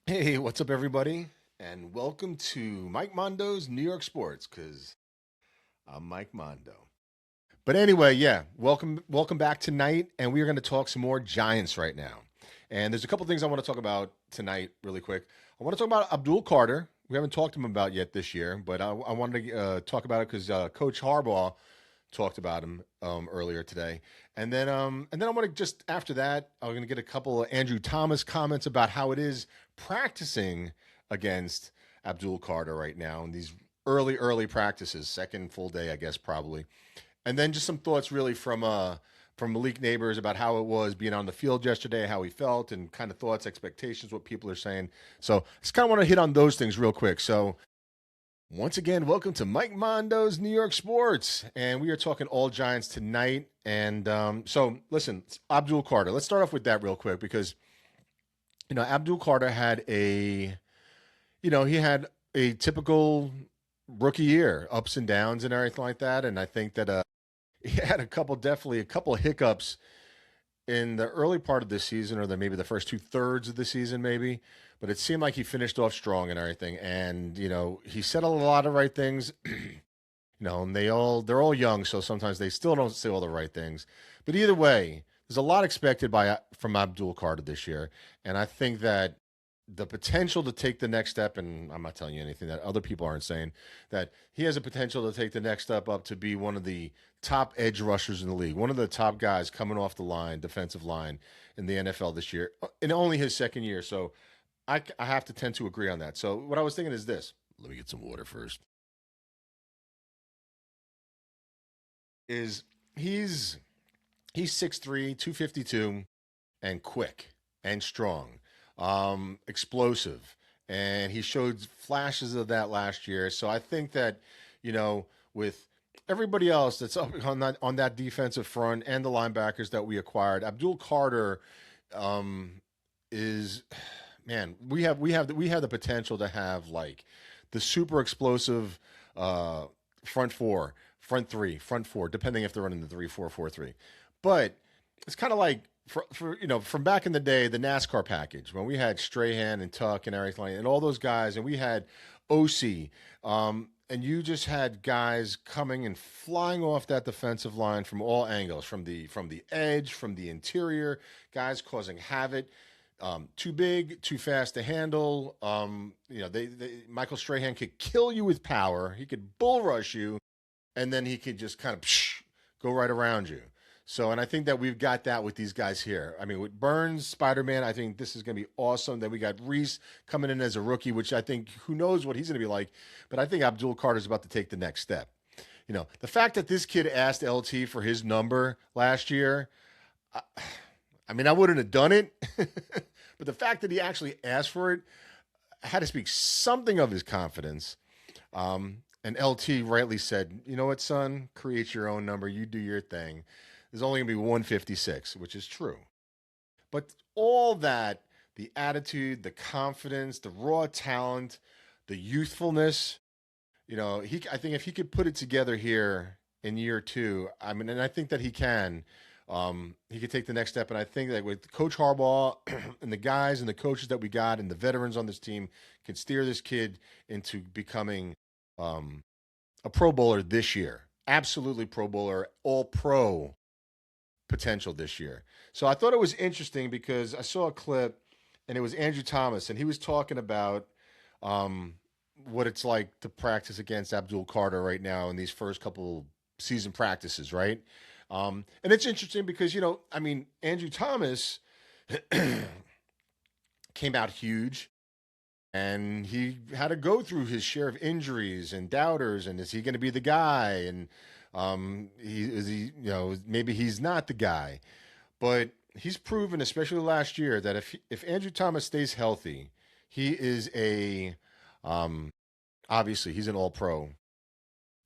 Hey, what's up, everybody? And welcome to Mike Mondo's New York Sports, because I'm Mike Mondo. But anyway, yeah, welcome back tonight, and we are going to talk some more Giants right now. And there's a couple things I want to talk about tonight, really quick. I want to talk about Abdul Carter. We haven't talked to him about yet this year, but I wanted to talk about it because Coach Harbaugh talked about him earlier today. And then I want to just after that, I'm going to get a couple of Andrew Thomas comments about how it is practicing against Abdul Carter right now in these early practices, second full day, I guess probably. And then just some thoughts really from Malik Neighbors about how it was being on the field yesterday, how he felt, and kind of thoughts, expectations, what people are saying. So just kind of want to hit on those things real quick. So once again, welcome to Mike Mondo's New York Sports, and we are talking all Giants tonight. And so, listen, Abdul Carter. Let's start off with that real quick because Abdul Carter had he had a typical rookie year, ups and downs and everything like that. And I think that he had definitely a couple of hiccups in the early part of this season, or maybe the first 2/3 of the season, maybe. But it seemed like he finished off strong and everything. And he said a lot of right things. And they're all young, so sometimes they still don't say all the right things. But either way, there's a lot expected from Abdul Carter this year, and I think that the potential to take the next step, and I'm not telling you anything that other people aren't saying, that he has a potential to take the next step up to be one of the top edge rushers in the league, one of the top guys coming off the line, defensive line in the NFL this year, in only his second year. So I have to tend to agree on that. So what I was thinking is this. Let me get some water first. Is he's he's 6'3", 252, and quick and strong, explosive, and he showed flashes of that last year. So I think that with everybody else that's up on that defensive front and the linebackers that we acquired, Abdul Carter is man. We have the potential to have like the super explosive uh, front four, front three, front four, depending if they're running the 3-4-4-3. But it's kind of like for from back in the day, the NASCAR package when we had Strahan and Tuck and everything, and all those guys, and we had OC, and you just had guys coming and flying off that defensive line from all angles, from the edge, from the interior, guys causing havoc. Too big, too fast to handle. Michael Strahan could kill you with power. He could bull rush you, and then he could just kind of go right around you. So, and I think that we've got that with these guys here. I mean, with Burns, Spider Man, I think this is going to be awesome. Then we got Reese coming in as a rookie, which I think who knows what he's going to be like. But I think Abdul Carter is about to take the next step. The fact that this kid asked LT for his number last year, I, I mean, I wouldn't have done it, but the fact that he actually asked for it had to speak something of his confidence. And LT rightly said, "You know what, son? Create your own number. You do your thing. There's only going to be 156," which is true. But all that, the attitude, the confidence, the raw talent, the youthfulness, I think if he could put it together here in year two, I mean, and I think that he can, he could take the next step. And I think that with Coach Harbaugh and the guys and the coaches that we got and the veterans on this team can steer this kid into becoming um, a Pro Bowler this year. Absolutely Pro Bowler, all pro potential this year. So I thought it was interesting because I saw a clip and it was Andrew Thomas and he was talking about um, what it's like to practice against Abdul Carter right now in these first couple season practices, right? And it's interesting because, I mean, Andrew Thomas came out huge and he had to go through his share of injuries and doubters and is he going to be the guy and he maybe he's not the guy but he's proven especially last year that if Andrew Thomas stays healthy he is a um, obviously he's an all pro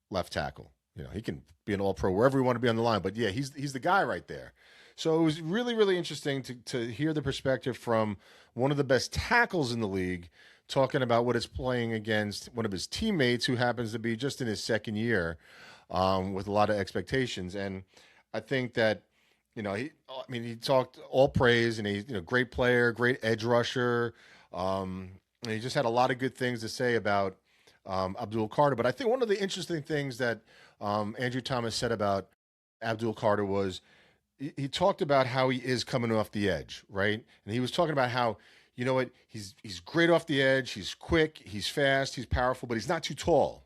left tackle. He can be an all pro wherever we want to be on the line. But yeah, he's the guy right there. So it was really, really interesting to hear the perspective from one of the best tackles in the league talking about what it's playing against one of his teammates who happens to be just in his second year with a lot of expectations. And I think that, he talked all praise and he's, great player, great edge rusher. And he just had a lot of good things to say about Abdul Carter. But I think one of the interesting things that Andrew Thomas said about Abdul Carter was he talked about how he is coming off the edge, right? And he was talking about how, you know what, he's great off the edge, he's quick, he's fast, he's powerful, but he's not too tall,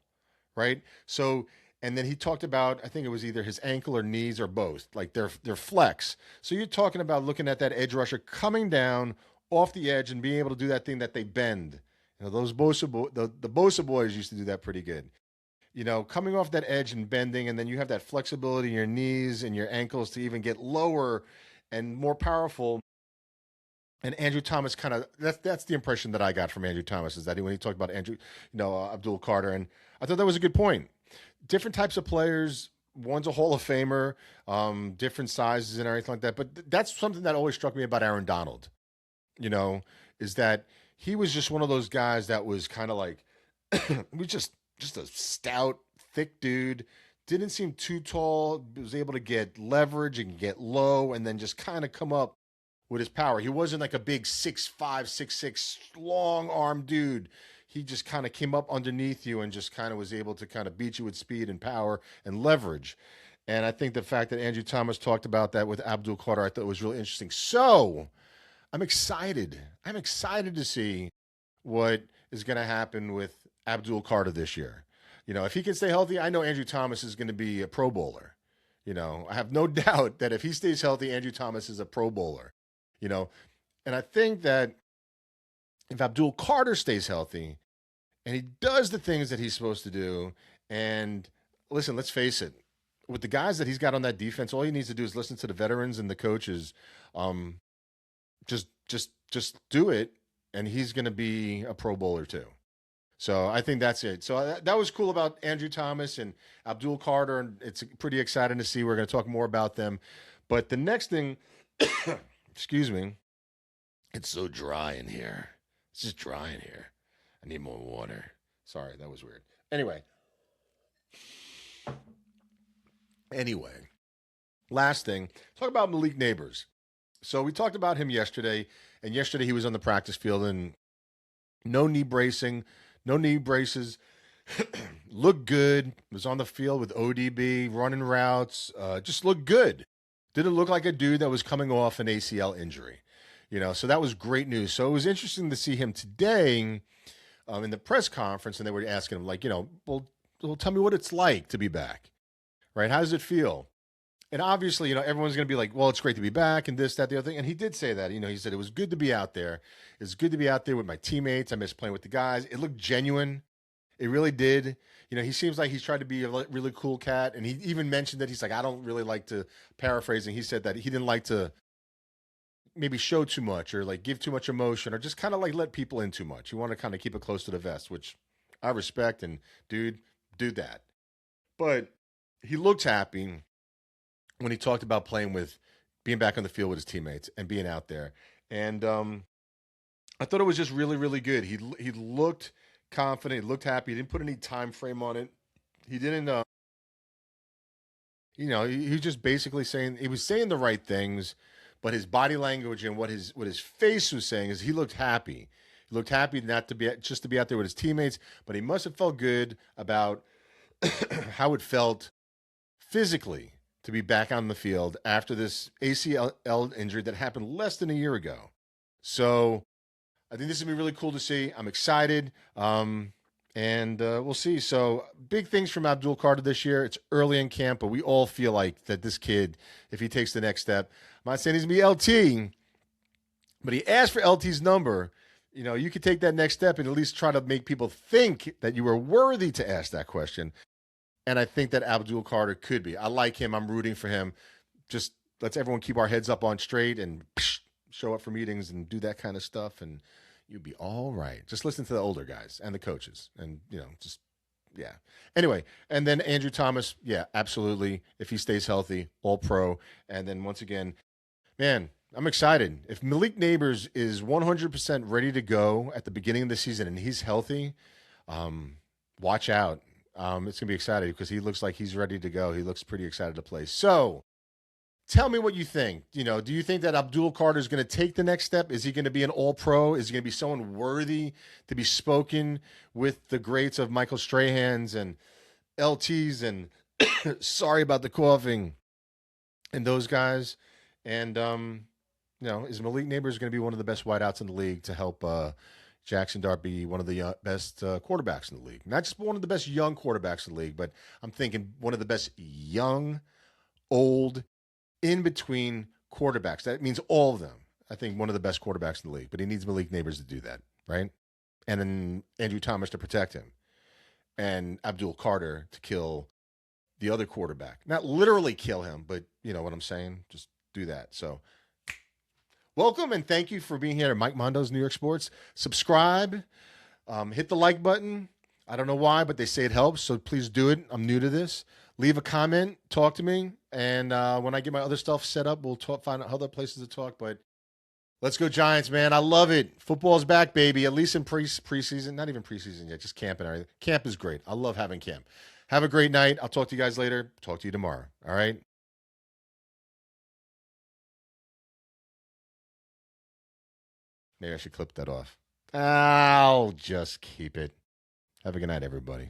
right? So, and then he talked about, I think it was either his ankle or knees or both, like they're flex. So you're talking about looking at that edge rusher coming down off the edge and being able to do that thing that they bend. You know, those the Bosa boys used to do that pretty good. You know, coming off that edge and bending, and then you have that flexibility in your knees and your ankles to even get lower and more powerful. And Andrew Thomas kind of that's the impression that I got from Andrew Thomas is that when he talked about Abdul Carter, and I thought that was a good point. Different types of players. One's a Hall of Famer, different sizes and everything like that. But that's something that always struck me about Aaron Donald. You know, is that he was just one of those guys that was kind of like was just a stout, thick dude. Didn't seem too tall. Was able to get leverage and get low, and then just kind of come up with his power. He wasn't like a big 6'5", 6'6", long arm dude. He just kind of came up underneath you and just kind of was able to kind of beat you with speed and power and leverage. And I think the fact that Andrew Thomas talked about that with Abdul Carter, I thought was really interesting. So I'm excited. I'm excited to see what is going to happen with Abdul Carter this year. You know, if he can stay healthy, I know Andrew Thomas is going to be a Pro Bowler. You know, I have no doubt that if he stays healthy, Andrew Thomas is a Pro Bowler. You know, and I think that if Abdul Carter stays healthy and he does the things that he's supposed to do, and listen, let's face it, with the guys that he's got on that defense, all he needs to do is listen to the veterans and the coaches. Just do it, and he's going to be a Pro Bowler too. So I think that's it. So that was cool about Andrew Thomas and Abdul Carter, and it's pretty exciting to see. We're going to talk more about them. But the next thing, excuse me, it's so dry in here. It's just dry in here. I need more water. Sorry, that was weird. Anyway, last thing, talk about Malik Neighbors. So we talked about him yesterday, and yesterday he was on the practice field and no knee bracing, no knee braces. Looked good. Was on the field with ODB, running routes. Just looked good. Didn't look like a dude that was coming off an ACL injury. You know, so that was great news. So it was interesting to see him today in the press conference, and they were asking him, like, you know, well, tell me what it's like to be back, right? How does it feel? And obviously, you know, everyone's going to be like, well, it's great to be back and this, that, the other thing. And he did say that. You know, he said it was good to be out there. It's good to be out there with my teammates. I miss playing with the guys. It looked genuine. It really did. You know, he seems like he's tried to be a really cool cat. And he even mentioned that he's like, I don't really like to, paraphrasing, he said that he didn't like to maybe show too much or like give too much emotion or just kind of like let people in too much. You want to kind of keep it close to the vest, which I respect. And dude, do that. But he looked happy when he talked about being back on the field with his teammates and being out there. And I thought it was just really, really good. He looked confident. He looked happy. He didn't put any time frame on it. He didn't, you know, he was just basically saying, he was saying the right things, but his body language and what his face was saying is he looked happy. He looked happy not to be just to be out there with his teammates, but he must have felt good about how it felt physically to be back on the field after this ACL injury that happened less than a year ago. So I think this is going to be really cool to see. I'm excited. And we'll see. So big things from Abdul Carter this year. It's early in camp, but we all feel like that this kid, if he takes the next step, I'm not saying he's going to be LT, but he asked for LT's number. You know, you could take that next step and at least try to make people think that you were worthy to ask that question. And I think that Abdul Carter could be. I like him. I'm rooting for him. Just let's everyone keep our heads up on straight and show up for meetings and do that kind of stuff. And you'll be all right. Just listen to the older guys and the coaches. And, you know, just, yeah. Anyway, and then Andrew Thomas, yeah, absolutely. If he stays healthy, all pro. And then once again, man, I'm excited. If Malik Neighbors is 100% ready to go at the beginning of the season and he's healthy, watch out. It's going to be exciting because he looks like he's ready to go. He looks pretty excited to play. So tell me what you think. Do you think that Abdul Carter is going to take the next step? Is he going to be an all-pro? Is he going to be someone worthy to be spoken with the greats of Michael Strahans and LTs and sorry about the coughing and those guys? And is Malik Neighbors going to be one of the best wideouts in the league to help Jackson Dart be one of the best quarterbacks in the league? Not just one of the best young quarterbacks in the league, but I'm thinking one of the best young, old, in between quarterbacks. That means all of them. I think one of the best quarterbacks in the league, but he needs Malik Neighbors to do that, right? And then Andrew Thomas to protect him, and Abdul Carter to kill the other quarterback. Not literally kill him, but you know what I'm saying? Just do that. So welcome and thank you for being here at Mike Mondo's New York Sports. Subscribe, hit the like button. I don't know why, but they say it helps, so please do it. I'm new to this. Leave a comment, talk to me, and when I get my other stuff set up, we'll find out other places to talk. But let's go Giants, man. I love it. Football's back, baby, at least in preseason. Not even preseason yet, just camp and everything. Camp is great. I love having camp. Have a great night. I'll talk to you guys later. Talk to you tomorrow. All right? Maybe I should clip that off. I'll just keep it. Have a good night, everybody.